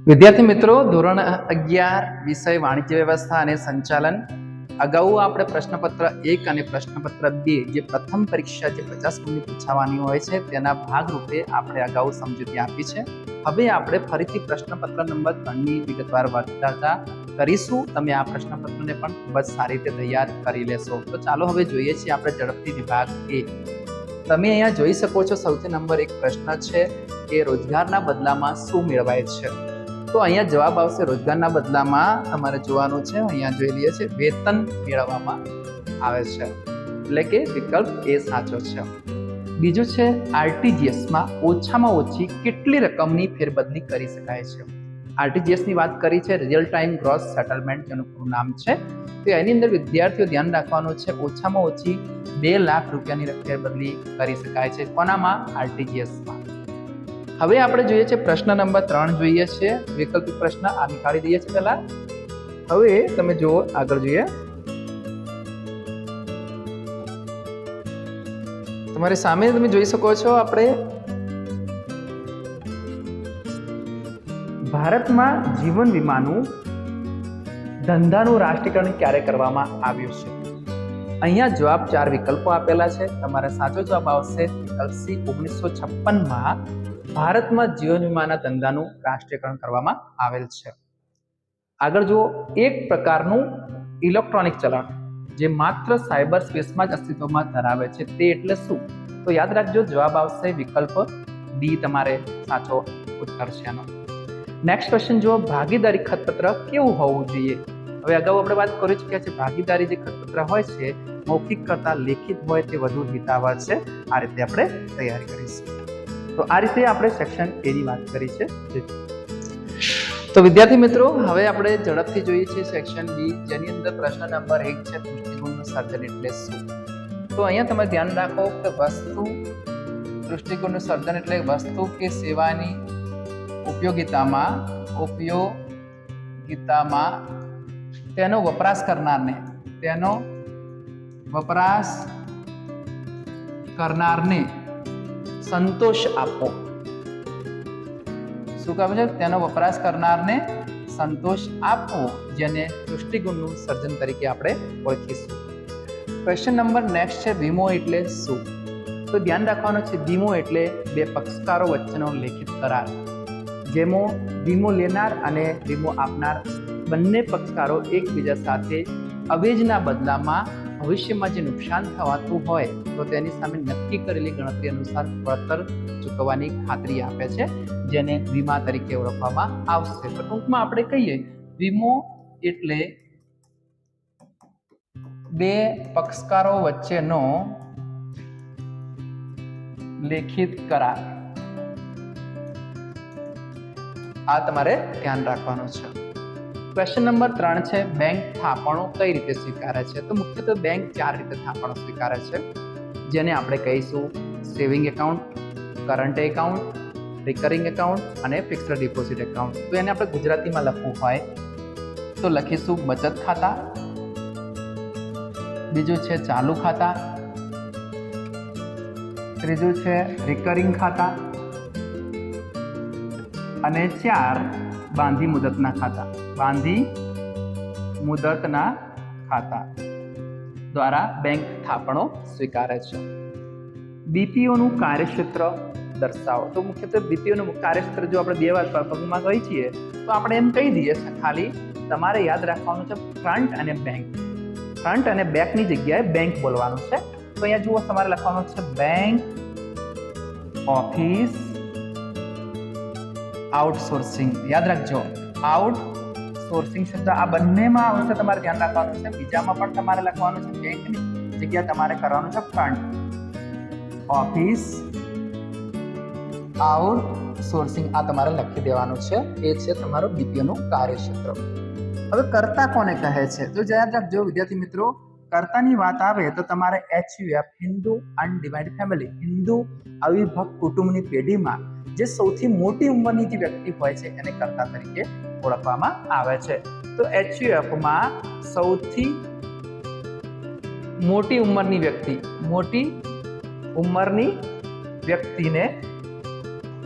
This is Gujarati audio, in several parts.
વિદ્યાર્થી મિત્રો, ધોરણ 11 વિષય વાણિજ્ય વ્યવસ્થા અને સંચાલન. અગાઉ આપણે પ્રશ્નપત્ર 1 અને પ્રશ્નપત્ર 2 જે પ્રથમ પરીક્ષા જે 50 ગુણની પૂછાવાની હોય છે તેના ભાગરૂપે આપણે અગાઉ સમજૂતી આપી છે. હવે આપણે ફરીથી પ્રશ્નપત્ર નંબર 3ની વિગતવાર ચર્ચા કરીશું. તમે આ પ્રશ્નપત્રને પણ ખૂબ જ સારી રીતે તૈયાર કરી લેશો. તો ચાલો હવે જોઈએ છીએ આપણે ઝડપથી વિભાગ A. તમે અહીંયા જોઈ શકો છો, સૌથી નંબર 1 પ્રશ્ન છે કે રોજગારના બદલામાં શું મેળવાય છે. તો અહીંયા જવાબ આવશે રોજગારના બદલામાં તમારે જોવાનું છે. અહીંયા જોઈ લઈએ છે વેતન મેળવવામાં આવે છે, એટલે કે વિકલ્પ એ સાચો છે. બીજું છે આરટીજીએસ માં ઓછામાં ઓછી કેટલી રકમની ફેરબદલી કરી શકાય છે. આરટીજીએસ ની વાત કરી છે, રિયલ ટાઈમ ગ્રોસ સેટલમેન્ટ જેનું પૂરું નામ છે. તો એની અંદર વિદ્યાર્થીઓ ધ્યાન રાખવાનું છે, ઓછામાં ઓછી 2 લાખ રૂપિયાની ફેરબદલી કરી શકાય છે. કોનામાં? આરટીજીએસમાં. હવે આપણે જોઈએ છે પ્રશ્ન નંબર 3 જોઈએ છે, વૈકલ્પિક પ્રશ્ન આ નીકાળી દઈએ છીએ પહેલા. હવે તમે જુઓ, આગળ જોઈએ. તમારી સામે તમે જોઈ શકો છો, આપણે ભારતમાં જીવન વીમાનું ધંધાનું રાષ્ટ્રીયકરણ ક્યારે કરવામાં આવ્યું છે. અહીંયા જવાબ 4 વિકલ્પો આપેલા છે. તમારે સાચો જવાબ આવશે વિકલ્પ સી, 1956માં ભારતમાં જીવન વીમાના ધંધાનું રાષ્ટ્રીયકરણ કરવામાં આવેલ છે. આગળ જુઓ, એક પ્રકારનું ઇલેક્ટ્રોનિક ચલણ જે માત્ર સાયબર સ્પેસમાં જ અસ્તિત્વમાં ધરાવે છે તે એટલે શું? તો યાદ રાખજો, જવાબ આવશે વિકલ્પ ડી, તમારે સાચો ઉત્તર છે એનો. નેક્સ્ટ ક્વેશ્ચન જુઓ, ભાગીદારી ખતપત્ર કેવું હોવું જોઈએ. હવે અગાઉ આપણે વાત કરી ચૂક્યા છે, ભાગીદારી જે ખતપત્ર હોય છે મૌખિક કરતા લેખિત હોય તે વધુ હિતાવહ છે. આ રીતે આપણે તૈયારી કરીશું. તો આ રીતે આપણે સેક્શન એ ની વાત કરી છે. તો વિદ્યાર્થી મિત્રો, હવે આપણે ઝડપથી જોઈએ છીએ સેક્શન બી, જેની અંદર પ્રશ્ન નંબર 1 છે દૃષ્ટિકોણનું સર્જન એટલે શું. તો અહીંયા તમે ધ્યાન રાખો કે દૃષ્ટિકોણનું સર્જન એટલે વસ્તુ કે સેવાની ઉપયોગિતામાં તેનો વપરાશ કરનારને સંતોષ આપવો. શું કહે છે? તેનો વપરાશ કરનારને સંતોષ આપવો, જેને દૃષ્ટિગુણનું સર્જન તરીકે આપણે ઓળખીશું. ક્વેશ્ચન નંબર નેક્સ્ટ છે, વીમો એટલે શું. તો ધ્યાન રાખવાનું છે, વીમો એટલે 2 પક્ષકારો વચ્ચેનો લેખિત કરાર, જેમાં વીમો લેનાર અને વીમો આપનાર બંને પક્ષકારો એકબીજા સાથે અવેજના બદલામાં ભવિષ્યમાં જે નુકસાન થવાતું હોય તો તેની સામે નક્કી કરેલી ગણતરી અનુસાર વળતર ચૂકવવાની ખાતરી આપે છે, જેને વીમા તરીકે ઓળખવામાં આવશે. તો ટૂંકમાં આપણે કહીએ, વીમો એટલે 2 પક્ષકારો વચ્ચેનો લેખિત કરાર. આ તમારે ધ્યાન રાખવાનું છે. ક્વેશ્ચન નંબર 3 છે, બેંક થાપણો કઈ રીતે સ્વીકારે છે. તો મુખ્યત્વે બેંક 4 રીતે થાપણો સ્વીકારે છે, જેને આપણે કહીશું saving account, current account, recurring account અને ફિક્સ્ડ ડિપોઝિટ એકાઉન્ટ. તો એને આપણે ગુજરાતીમાં લખવું હોય તો લખીશું બચત ખાતા, બીજું છે ચાલુ ખાતા, ત્રીજું છે રિકરિંગ ખાતા અને 4 બાંધી મુદતના ખાતા. બાંધી મુદતના ખાતા દ્વારા બેંક થાપણો સ્વીકારે છે. બીપીઓનું કાર્યક્ષેત્ર દર્શાવો. તો મુખ્યત્વે બીપીઓનું કાર્યક્ષેત્ર જો આપણે 2 વાર પગમાં કહી છીએ તો આપણે એમ કહી દઈએ, ખાલી તમારે યાદ રાખવાનું છે ફ્રન્ટ અને બેંક. ફ્રન્ટ અને બેકની જગ્યાએ બેંક બોલવાનું છે. તો અહીંયા જુઓ, તમારે લખવાનું છે બેંક, ઓફિસ, આઉટસોર્સિંગ. યાદ રાખજો, આઉટસોર્સિંગ શબ્દ આ બંનેમાં આવશે, તમારે ધ્યાન રાખવાનું છે. બીજામાં પણ તમારે લખવાનું છે, બેંકની જગ્યા તમારે કરવાનું છે ફ્રન્ટ, ઓફિસ, આઉટસોર્સિંગ. આ તમારે લખી દેવાનું છે. એ છે તમારો બીપીઓનું કાર્યક્ષેત્ર. હવે કર્તા કોને કહે છે. તો યાદ રાખજો વિદ્યાર્થી મિત્રો, કર્તાની વાત આવે તો તમારે HUF, Hindu undivided family, Hindu અવિભક્ત કુટુંબની પેઢીમાં જે સૌથી મોટી ઉંમરની જે વ્યક્તિ હોય છે એને કર્તા તરીકે ઓળખવામાં આવે છે. તો HUF માં સૌથી મોટી ઉંમરની વ્યક્તિને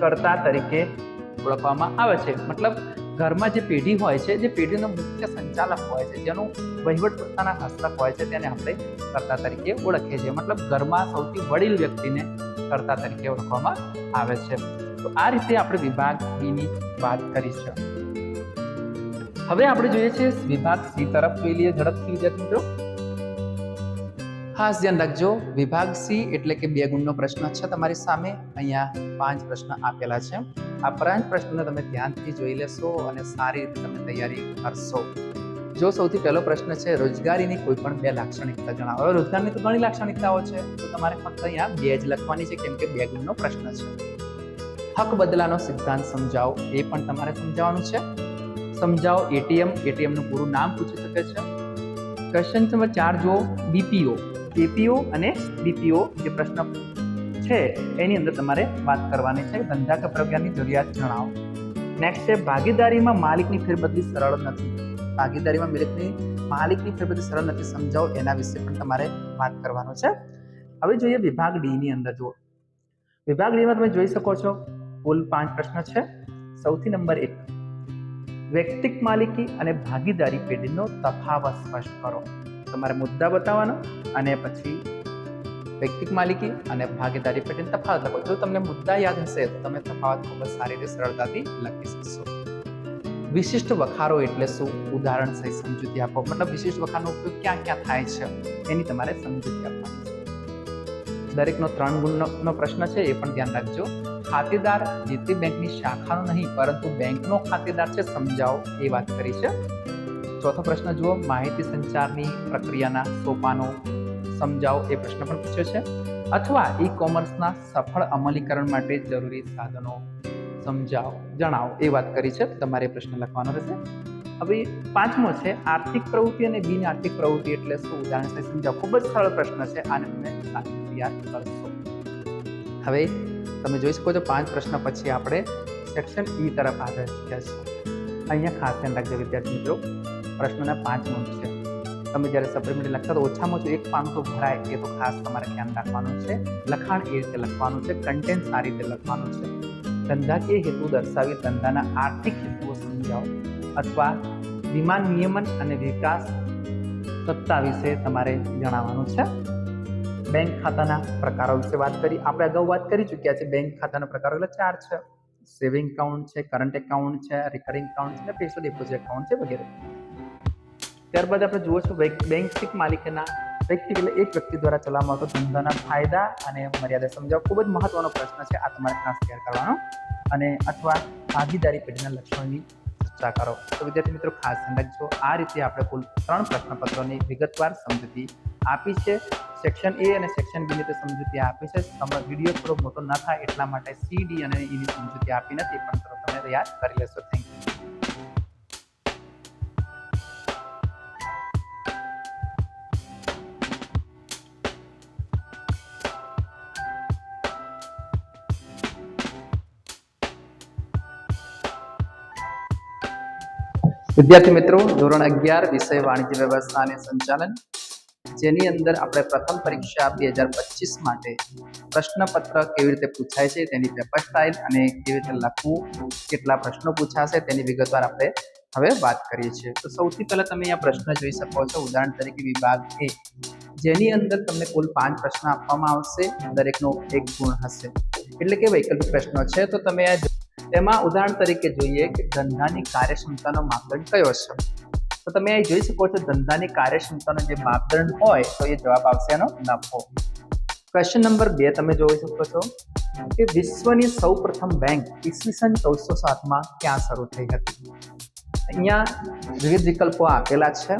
કર્તા તરીકે ઓળખવામાં આવે છે. મતલબ ઘરમાં જે પેઢી હોય છે, જે પેઢીનો મુખ્ય સંચાલક હોય છે, જેનું વહીવટ પોતાના હસ્તક હોય છે, તેને આપણે કર્તા તરીકે ઓળખીએ છીએ. મતલબ ઘરમાં સૌથી વડીલ વ્યક્તિને કર્તા તરીકે ઓળખવામાં આવે છે. તો આ રીતે આપણે વિભાગ બીની વાત કરી છે. હવે આપણે જોઈએ છે વિભાગ સી તરફ જોઈ લઈએ ઝડપથી વિદ્યાર્થી મિત્રો. ખાસ ધ્યાન રાખજો, વિભાગ સી એટલે કે 2 ગુણનો પ્રશ્ન છે તમારી સામે. અહીંયા 5 પ્રશ્ન આપેલા છે. આ 5 પ્રશ્નોને તમે ધ્યાનથી જોઈ લેશો અને સારી રીતે તમે તૈયારી કરશો. જો સૌથી પહેલો પ્રશ્ન છે, રોજગારીની કોઈ પણ 2 લાક્ષણિકતા જણાવો. હવે રોજગારની તો ઘણી લાક્ષણિકતાઓ છે, તો તમારે ફક્ત અહીંયા 2 જ લખવાની છે, કેમ કે 2 ગુણનો પ્રશ્ન છે. હક બદલાનો સિદ્ધાંત સમજાવો, એ પણ તમારે સમજાવવાનું છે. સમજાવો એટીએમ નું પૂરું નામ પૂછી શકે છે. ક્વેશ્ચન નંબર 4 જો બીપીઓ, એપીઓ અને બીપીઓ જે પ્રશ્ન છે એની અંદર તમારે વાત કરવાની છે. ધંધા કે પ્રક્રિયાની જરૂરિયાત જણાવો. નેક્સ્ટ છે ભાગીદારીમાં માલિકની ફેરબદલી સરળ નથી. ભાગીદારીમાં માલિકની ફેરબદલી સરળ નથી, સમજાવો, એના વિશે પણ તમારે વાત કરવાનું છે. હવે જોઈએ વિભાગ ડી ની અંદર. જુઓ, વિભાગ ડી માં તમે જોઈ શકો છો કુલ 5 પ્રશ્ન છે. સૌથી નંબર 1, વૈયક્તિક માલિકી અને ભાગીદારી પેઢીનો તફાવત સ્પષ્ટ કરો. તમારે મુદ્દા બતાવવાનો અને પછી વૈયક્તિક માલિકી અને ભાગીદારી પેઢીનો તફાવત લખો. જો તમને મુદ્દા યાદ હશે તો તમે તફાવત ખૂબ જ સારી રીતે સરળતાથી લખી શકશો. વિશિષ્ટ વખારો એટલે શું? ઉદાહરણ સહિત સમજૂતી આપો. મતલબ વિશિષ્ટ વખારનો ઉપયોગ ક્યાં ક્યાં થાય છે એની તમારે સમજૂતી આપવાની છે. દરેકનો 3 ગુણનો પ્રશ્ન છે, એ પણ ધ્યાન રાખજો. ખાતેદાર જે તે બેંકની શાખાનો નહીં પરંતુ બેંકનો ખાતેદાર છે, સમજાવો, એ વાત કરી છે. ચોથો પ્રશ્ન જુઓ, માહિતી સંચારની પ્રક્રિયાના સોપાનો સમજાવો, એ પ્રશ્ન પણ પૂછ્યો છે. અથવા ઈ કોમર્સના સફળ અમલીકરણ માટે જરૂરી સાધનો સમજાવો, જણાવો, એ વાત કરી છે. તમારે એ પ્રશ્ન લખવાનો રહેશે. હવે 5મો છે આર્થિક પ્રવૃત્તિ અને બિન આર્થિક પ્રવૃત્તિ એટલે શું? ઉદાહરણ સાથે સમજાવો. ખૂબ જ સરળ પ્રશ્ન છે, આને તમે તૈયાર કરશો. હવે તમે જોઈ શકો છો 5 પ્રશ્ન પછી આપણે સેક્શન ઈ તરફ આગળ વધ્યા છે. અહીંયા ખાસ ધ્યાન રાખજો વિદ્યાર્થી મિત્રો, પ્રશ્નના 5 નોંધ છે. તમે જ્યારે સપ્લિમેન્ટરી લખતા તો ઓછામાં ઓછું 1 પાનું તો ભરાય, એ તો ખાસ તમારે ધ્યાન રાખવાનું છે. લખાણ એ રીતે લખવાનું છે, કન્ટેન્ટ સારી રીતે લખવાનું છે. ધંધાકીય હેતુ દર્શાવી ધંધાના આર્થિક હેતુઓ સમજાવો. અથવા વિમાન નિયમન અને વિકાસ સત્તા વિશે તમારે જણાવવાનું છે. બેંક ખાતાના પ્રકારો વિશે વાત કરી. આપણે અગાઉ વાત કરી ચૂક્યા છે. બેંક ખાતાના પ્રકારો એટલે 4 છે. સેવિંગ એકાઉન્ટ છે, કરંટ એકાઉન્ટ છે, રિકરિંગ એકાઉન્ટ છે, ફિક્સ્ડ ડિપોઝિટ એકાઉન્ટ છે વગેરે. ત્યારબાદ આપણે જુઓ છો વૈયક્તિક માલિકીના વ્યક્તિ એટલે એક વ્યક્તિ દ્વારા ચલાવવામાં આવતો ધંધાના ફાયદા અને મર્યાદા સમજાવો. ખૂબ જ મહત્વનો પ્રશ્ન છે, આ તમારે ખાસ તૈયાર કરવાનો. અને અથવા ભાગીદારી પેઢીના લક્ષણોની ચર્ચા કરો. તો વિદ્યાર્થી મિત્રો ખાસ ધ્યાન રાખજો, આ રીતે આપણે કુલ 3 પ્રશ્નપત્રોની વિગતવાર સમજૂતી આપી છે. સેક્શન એ અને સેક્શન બી ની સમજૂતી આપી છે. વિડીયો થોડો મોટો ન થાય એટલા માટે સી, ડી અને ઈ ની સમજૂતી આપી નથી, પણ તમે તૈયાર કરી લેશો. Thank you. વિદ્યાર્થી મિત્રો, ધોરણ 11 વિષય વાણિજ્ય વ્યવસ્થા અને સંચાલન, જેની અંદર આપણે પ્રથમ પરીક્ષા 2025 માટે પ્રશ્નપત્ર કેવી રીતે પૂછાય છે તેની પેપર સ્ટાઇલ અને કેવી રીતે લખવું, કેટલા પ્રશ્નો પૂછાશે તેની વિગતવાર આપણે હવે વાત કરીએ છીએ. તો સૌથી પહેલા તમે અહીંયા પ્રશ્ન જોઈ શકો છો. ઉદાહરણ તરીકે વિભાગ એ, જેની અંદર તમને કુલ 5 પ્રશ્ન આપવામાં આવશે. દરેકનો 1 ગુણ હશે, એટલે કે વૈકલ્પિક પ્રશ્નો છે. તો તમે તેમાં ઉદાહરણ તરીકે જોઈએ કે ધંધાની કાર્યક્ષમતાનો માપદંડ કયો છે. તો તમે અહીં જોઈ શકો છો ધંધાની કાર્યક્ષમતાનો જે માપદંડ હોય તો એ જવાબ આવશે એનો નફો. ક્વેશ્ચન નંબર 2 તમે જોઈ શકો છો કે વિશ્વની સૌપ્રથમ બેંક ઈસવીસન 1407 ક્યાં શરૂ થઈ હતી. અહીંયા વિવિધ વિકલ્પો આપેલા છે,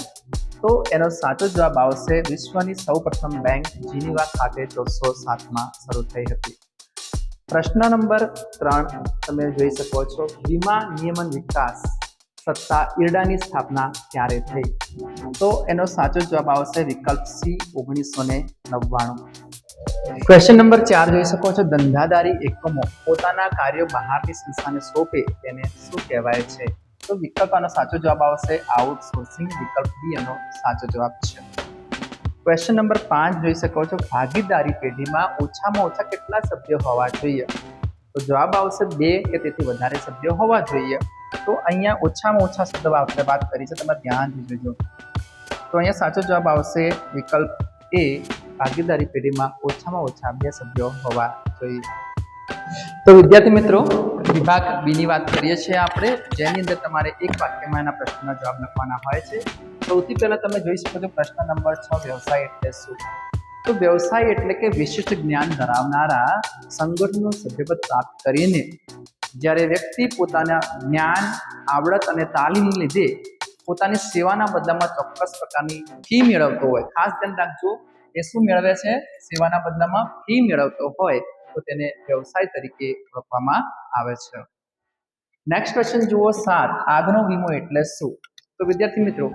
તો એનો સાચો જવાબ આવશે વિશ્વની સૌપ્રથમ બેંક જીનીવા ખાતે 1407 શરૂ થઈ હતી. પ્રશ્ન નંબર 3 તમે જોઈ શકો છો વીમા નિયમન વિકાસ સત્તા ઈરડાની સ્થાપના ક્યારે થઈ. તો એનો સાચો જવાબ આવશે વિકલ્પ સી 1999. ક્વેશ્ચન નંબર 4 જોઈ શકો છો ધંધાદારી એકમો પોતાના કાર્યો બહારની સંસ્થાને સોંપે તેને શું કહેવાય છે. તો વિકલ્પનો સાચો જવાબ આવશે આઉટસોર્સિંગ. વિકલ્પ બી એનો સાચો જવાબ છે. ક્વેશ્ચન નંબર 5 જોઈ શકો છો ભાગીદારી પેઢીમાં ઓછામાં ઓછા કેટલા સભ્યો હોવા જોઈએ. તો જવાબ આવશે 2 કે તેથી વધારે સભ્યો હોવા જોઈએ. તો અહીંયા ઓછામાં ઓછા શબ્દ આપણે વાત કરી છે, તમે ધ્યાનથી જોજો. તો અહીંયા સાચો જવાબ આવશે વિકલ્પ એ, ભાગીદારી પેઢીમાં ઓછામાં ઓછા 2 સભ્યો હોવા જોઈએ. તો વિદ્યાર્થી મિત્રો, વિભાગ બી ની વાત કરીએ છીએ આપણે, જેની અંદર તમારે એક વાક્યમાં એના પ્રશ્નના જવાબ લખવાના હોય છે. સૌથી પહેલા તમે જોઈ શકો છો પ્રશ્ન નંબર 6, વ્યવસાય એટલે શું? તો વ્યવસાય એટલે કે વિશિષ્ટ જ્ઞાન ધરાવનારા સંગઠનનું સભ્યપદ પ્રાપ્ત કરીને જ્યારે વ્યક્તિ પોતાના જ્ઞાન, આવડત અને તાલીમને લીધે પોતાની સેવાના બદલામાં ચોક્કસ પ્રકારની ફી મેળવતો હોય. ખાસ ધ્યાન રાખજો, એ શું મેળવે છે? સેવાના બદલામાં ફી મેળવતો હોય તો તેને વ્યવસાય તરીકે ઓળખવામાં આવે છે. નેક્સ્ટ ક્વેશ્ચન જુઓ 7, આગનો વીમો એટલે શું? તો વિદ્યાર્થી મિત્રો,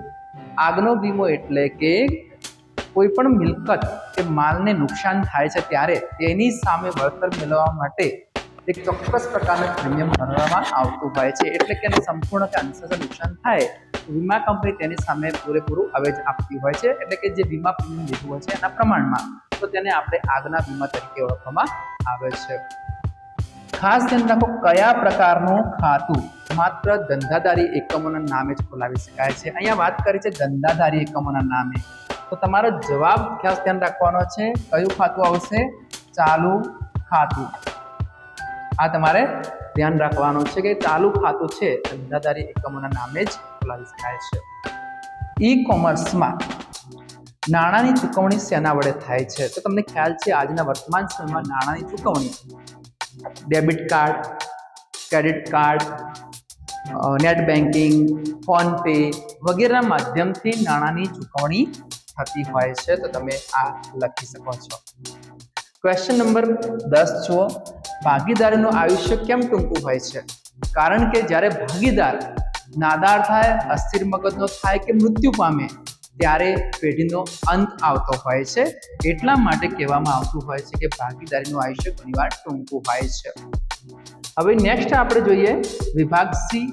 આગનો વીમો એટલે કે કોઈ પણ મિલકત કે માલને નુકસાન થાય છે ત્યારે તેની સામે વળતર મેળવવા માટે એક ચોક્કસ પ્રકારનું પ્રીમિયમ ભરવામાં આવતું હોય છે. એટલે કે સંપૂર્ણ કે અંશતઃ નુકસાન થાય વીમા કંપની તેની સામે પૂરેપૂરું અવેજ આપતી હોય છે. એટલે કે જે વીમા પ્રીમિયમ લીધું હોય છે એના પ્રમાણમાં, તો તેને આપણે આગના વીમા તરીકે ઓળખવામાં આવે છે. ખાસ ધ્યાન રાખો, કયા પ્રકારનું ખાતું માત્ર ધંધાદારી એકમોના નામે જ ખોલાવી શકાય છે? અહીંયા વાત કરી છે ધંધાદારી એકમોના નામે, તો તમારો જવાબ ખાસ ધ્યાન રાખવાનો છે. કયું ખાતું આવશે? ચાલુ ખાતું. આ તમારે ધ્યાન રાખવાનું છે કે ચાલુ ખાતું છે ધંધાદારી એકમોના નામે જ ખોલાવી શકાય છે. ઈ કોમર્સમાં નાણાંની ચૂકવણી શેના વડે થાય છે? તો તમને ખ્યાલ છે આજના વર્તમાન સમયમાં નાણાંની ચૂકવણી debit card, credit card, net banking, phone pay વગેરેના માધ્યમથી નાણાંની ચૂકવણી થતી હોય છે. તો તમે આ લખી શકો છો. ક્વેશ્ચન નંબર 10 જુઓ, ભાગીદારીનું આયુષ્ય કેમ ટૂંકું હોય છે? કારણ કે જ્યારે ભાગીદાર નાદાર થાય, અસ્થિર મગજનો થાય કે મૃત્યુ પામે ત્યારે પેઢીનો અંત આવતો હોય છે. એટલા માટે કહેવામાં આવતું હોય છે કે ભાગીદારીનું આયુષ્ય ઘણીવાર ટૂંકું હોય છે. હવે નેક્સ્ટ આપણે જોઈએ વિભાગ સી.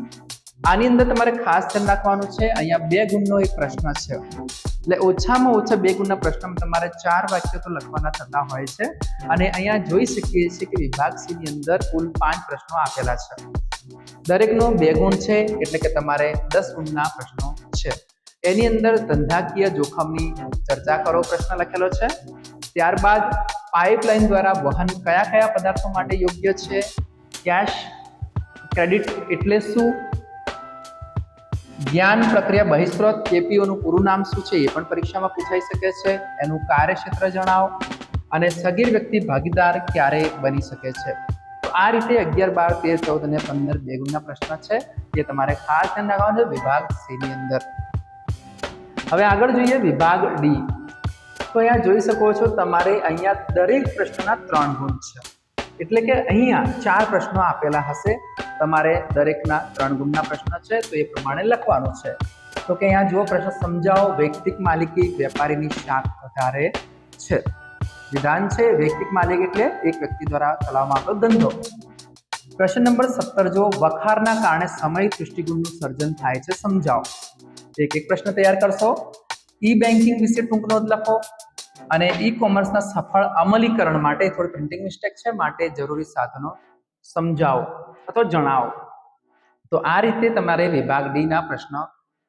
આની અંદર તમારે ખાસ ધ્યાન રાખવાનું છે, અહીંયા 2 ગુણનો એક પ્રશ્ન છે. એટલે ઓછામાં ઓછા 2 ગુણના પ્રશ્નમાં તમારે 4 વાક્યો તો લખવાના થતા હોય છે. અને અહીંયા જોઈ શકીએ છીએ કે વિભાગ સી ની અંદર કુલ 5 પ્રશ્નો આપેલા છે. દરેકનો 2 ગુણ છે, એટલે કે તમારે 10 ગુણના પ્રશ્નો છે. એની અંદર ધંધાકીય જોખમની ચર્ચા કરો પ્રશ્ન લખેલો છે. ત્યારબાદ પાઇપલાઇન દ્વારા વહન કયા કયા પદાર્થો માટે યોગ્ય છે? કેશ ક્રેડિટ એટલે શું? જ્ઞાન પ્રક્રિયા બહિસ્ત્રોત કેપીઓનું પૂરું નામ શું છે? એ પણ પરીક્ષામાં પૂછાઈ શકે છે. એનું કાર્યક્ષેત્ર જણાવો. અને સગીર વ્યક્તિ ભાગીદાર ક્યારે બની શકે છે? તો આ રીતે 11, 12, 13, 14 અને 15 2 ગુણના પ્રશ્ન છે, જે તમારે ખાસ ધ્યાન રાખવાનું છે વિભાગ સી ની અંદર. હવે આગળ જોઈએ વિભાગ ડી. તો અહીંયા જોઈ શકો છો તમારે અહીંયા દરેક પ્રશ્નના 3 ગુણ છે. એટલે કે અહીંયા 4 પ્રશ્નો આપેલા હશે, તમારે દરેકના 3 ગુણના પ્રશ્ન છે, તો એ પ્રમાણે લખવાનું છે. તો કે અહીંયા જુઓ પ્રશ્ન, સમજાવો વૈયક્તિક માલિકી વેપારીની શાખ વધારે છે. વિધાન છે વૈયક્તિક માલિકી એટલે એક વ્યક્તિ દ્વારા ચલાવવામાં આવતો ધંધો. ક્વેશ્ચન નંબર 17 જો વખારના કારણે સમય દૃષ્ટિગુણનું સર્જન થાય છે, સમજાવો. એક પ્રશ્ન તૈયાર કરશો. ઈ બેન્કિંગ વિશે ટૂંક નોંધ લખો. અને ઈ કોમર્સના સફળ અમલીકરણ માટે થોડી પ્રિન્ટિંગ મિસ્ટેક છે, માટે જરૂરી સાધનો સમજાવો અથવા જણાવો. તો આ રીતે તમારે વિભાગ ડી ના પ્રશ્ન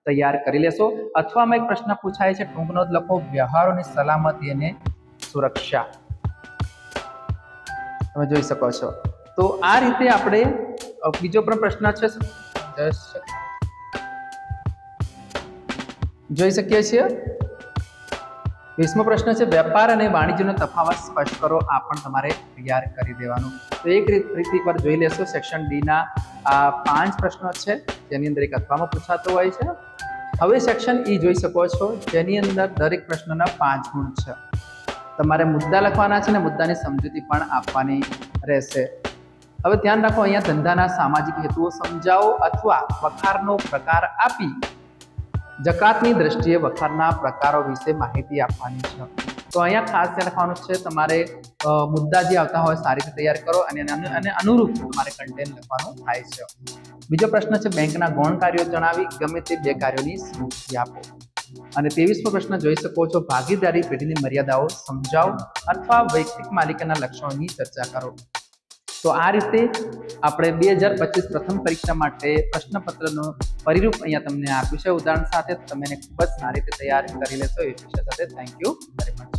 તૈયાર કરી લેશો. અથવામાં એક પ્રશ્ન પૂછાય છે, ટૂંક નોંધ લખો. વ્યવહારોની સલામતી અને સુરક્ષા. તમે જોઈ શકો છો. તો આ રીતે આપણે બીજો પણ પ્રશ્ન છે, જોઈ શકીએ છીએ. 20મો પ્રશ્ન છે, વેપાર અને વાણિજ્યનો તફાવત સ્પષ્ટ કરો. આ પણ તમારે તૈયાર કરી દેવાનું. તો એક રીતે પર જોઈ લેશો. સેક્શન ડી ના આ 5 પ્રશ્નો છે, જેની અંદર એક અથવામાં પૂછાતો હોય છે. હવે સેક્શન ઈ જોઈ શકો છો, જેની અંદર દરેક પ્રશ્નના 5 ગુણ છે. તમારે મુદ્દા લખવાના છે અને મુદ્દાની સમજૂતી પણ આપવાની રહેશે. હવે ધ્યાન રાખો, અહીંયા ધંધાના સામાજિક હેતુઓ સમજાવો અથવા વખારનો પ્રકાર આપી જકાતની દ્રષ્ટિએ વખારના પ્રકારો વિશે માહિતી આપવાની છે. તો અહીંયા ખાસ ધ્યાન રાખવાનું છે, તમારે મુદ્દા જે આવતા હોય સારી રીતે તૈયાર કરો અને અનુરૂપ તમારે કન્ટેન્ટ લખવાનું થાય છે. બીજો પ્રશ્ન છે, બેંકના ગૌણ કાર્યો જણાવી ગમે તે 2 કાર્યોની સૂચિ આપો. અને 23મો પ્રશ્ન જોઈ શકો છો, ભાગીદારી પેઢીની મર્યાદાઓ સમજાવો અથવા વૈયક્તિક માલિકીના લક્ષણોની ચર્ચા કરો. તો આ રીતે આપણે 2025 પ્રથમ પરીક્ષા માટે પ્રશ્નપત્રનું પરિરૂપ અહીંયા તમને આપ્યું છે ઉદાહરણ સાથે. તમે એને ખૂબ જ સારી રીતે તૈયાર કરી લેશો એ અપેક્ષા સાથે. Thank you very much.